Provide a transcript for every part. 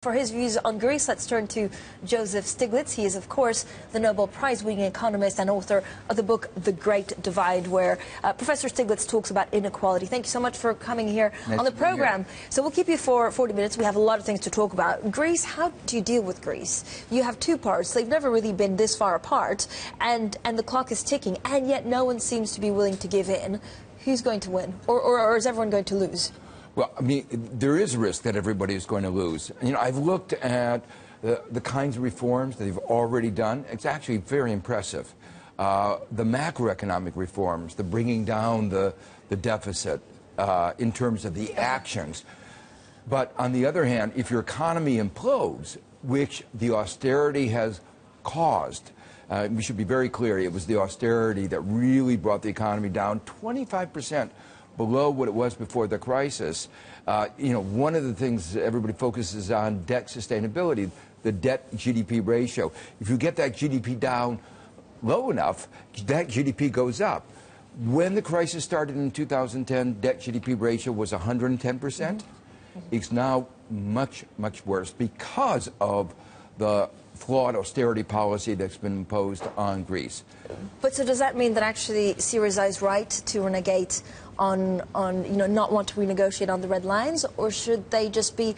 For his views on Greece, let's turn to Joseph Stiglitz. He is, of course, the Nobel Prize-winning economist and author of the book The Great Divide, where Professor Stiglitz talks about inequality. Thank you so much for coming here on the program. So we'll keep you for 40 minutes. We have a lot of things to talk about. Greece, how do you deal with Greece? You have two parts. They've never really been this far apart, and the clock is ticking, and yet no one seems to be willing to give in. Who's going to win? Or is everyone going to lose? Well, I mean, there is a risk that everybody is going to lose. You know, I've looked at the kinds of reforms that they've already done. It's actually very impressive. The macroeconomic reforms, the bringing down the deficit in terms of the actions. But on the other hand, if your economy implodes, which the austerity has caused, we should be very clear, it was the austerity that really brought the economy down 25% below what it was before the crisis. You know, one of the things everybody focuses on, debt sustainability, the debt-GDP ratio. If you get that GDP down low enough, that GDP goes up. When the crisis started in 2010, debt-GDP ratio was 110%. It's now much, much worse because of the flawed austerity policy that's been imposed on Greece. But so does that mean that actually Syriza is right to renegade on not want to renegotiate on the red lines, or should they just be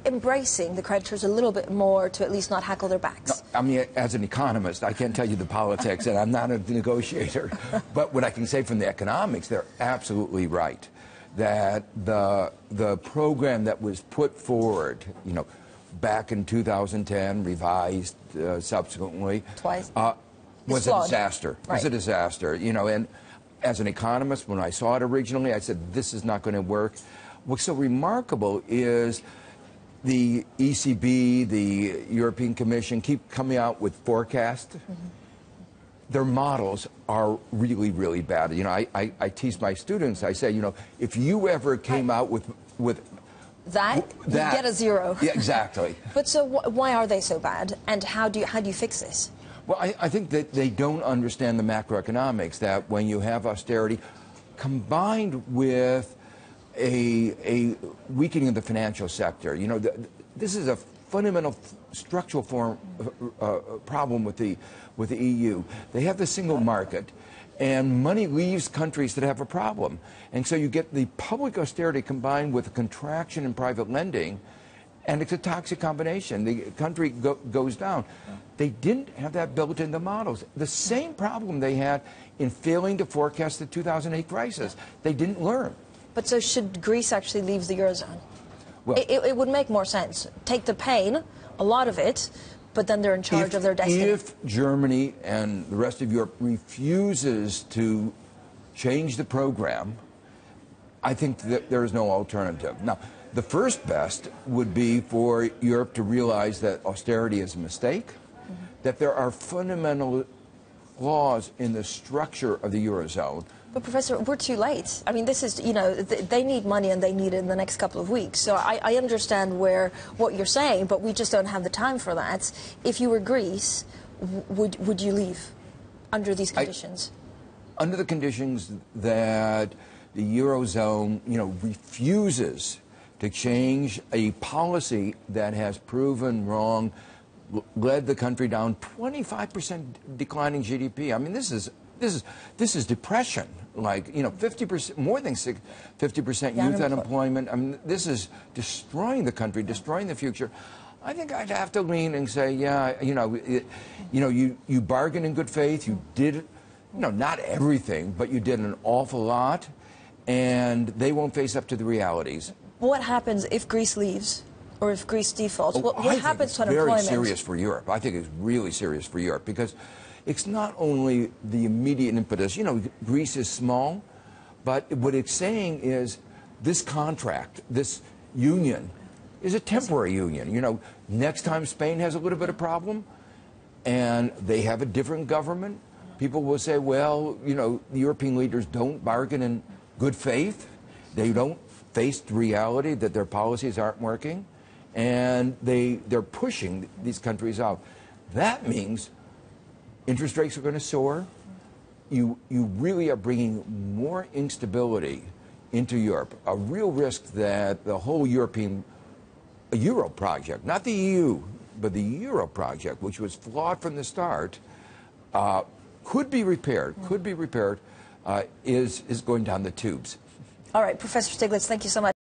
embracing the creditors a little bit more to at least not hackle their backs? No, I mean, as an economist, I can't tell you the politics, and I'm not a negotiator. But what I can say from the economics, they're absolutely right that the program that was put forward, you know, back in 2010, revised subsequently, twice, was a disaster. Right. It was a disaster, you know, and as an economist, when I saw it originally, I said, this is not going to work. What's so remarkable is the ECB, the European Commission, keep coming out with forecasts. Their models are really, really bad. You know, I tease my students, I say, you know, if you ever came out with that, you get a zero. Yeah, exactly. But so why are they so bad, and how do you fix this? Well, I think that they don't understand the macroeconomics, that when you have austerity combined with a weakening of the financial sector, you know, this is a fundamental structural problem with the EU. They have the single market, and money leaves countries that have a problem. And so you get the public austerity combined with a contraction in private lending, and it's a toxic combination. The country goes down. They didn't have that built into models. The same problem they had in failing to forecast the 2008 crisis. They didn't learn. But so should Greece actually leave the Eurozone? Well, it would make more sense. Take the pain, a lot of it, but then they're in charge of their destiny. If Germany and the rest of Europe refuses to change the program, I think that there is no alternative. Now, the first best would be for Europe to realize that austerity is a mistake, that there are fundamental flaws in the structure of the Eurozone. But, Professor, we're too late. I mean, this is, you know, they need money and they need it in the next couple of weeks. So I understand what you're saying, but we just don't have the time for that. If you were Greece, would you leave under these conditions? Under the conditions that the Eurozone, you know, refuses to change a policy that has proven wrong, led the country down 25% declining GDP. I mean, this is depression. Like, you know, 50%, more than 50% youth unemployment. I mean, this is destroying the country, destroying the future. I think I'd have to lean and say, yeah, you know, you bargained in good faith. You did, you know, not everything, but you did an awful lot, and they won't face up to the realities. What happens if Greece leaves, or if Greece defaults? What happens to unemployment? It's very serious for Europe. I think it's really serious for Europe, because it's not only the immediate impetus. You know, Greece is small, but what it's saying is this contract, this union, is a temporary union. You know, next time Spain has a little bit of problem, and they have a different government, people will say, well, you know, the European leaders don't bargain in good faith. They don't face the reality that their policies aren't working, and they're pushing these countries out. That means interest rates are going to soar. You really are bringing more instability into Europe, a real risk that the whole European Euro project, not the EU, but the Euro project, which was flawed from the start, could be repaired, is going down the tubes. All right, Professor Stiglitz, thank you so much.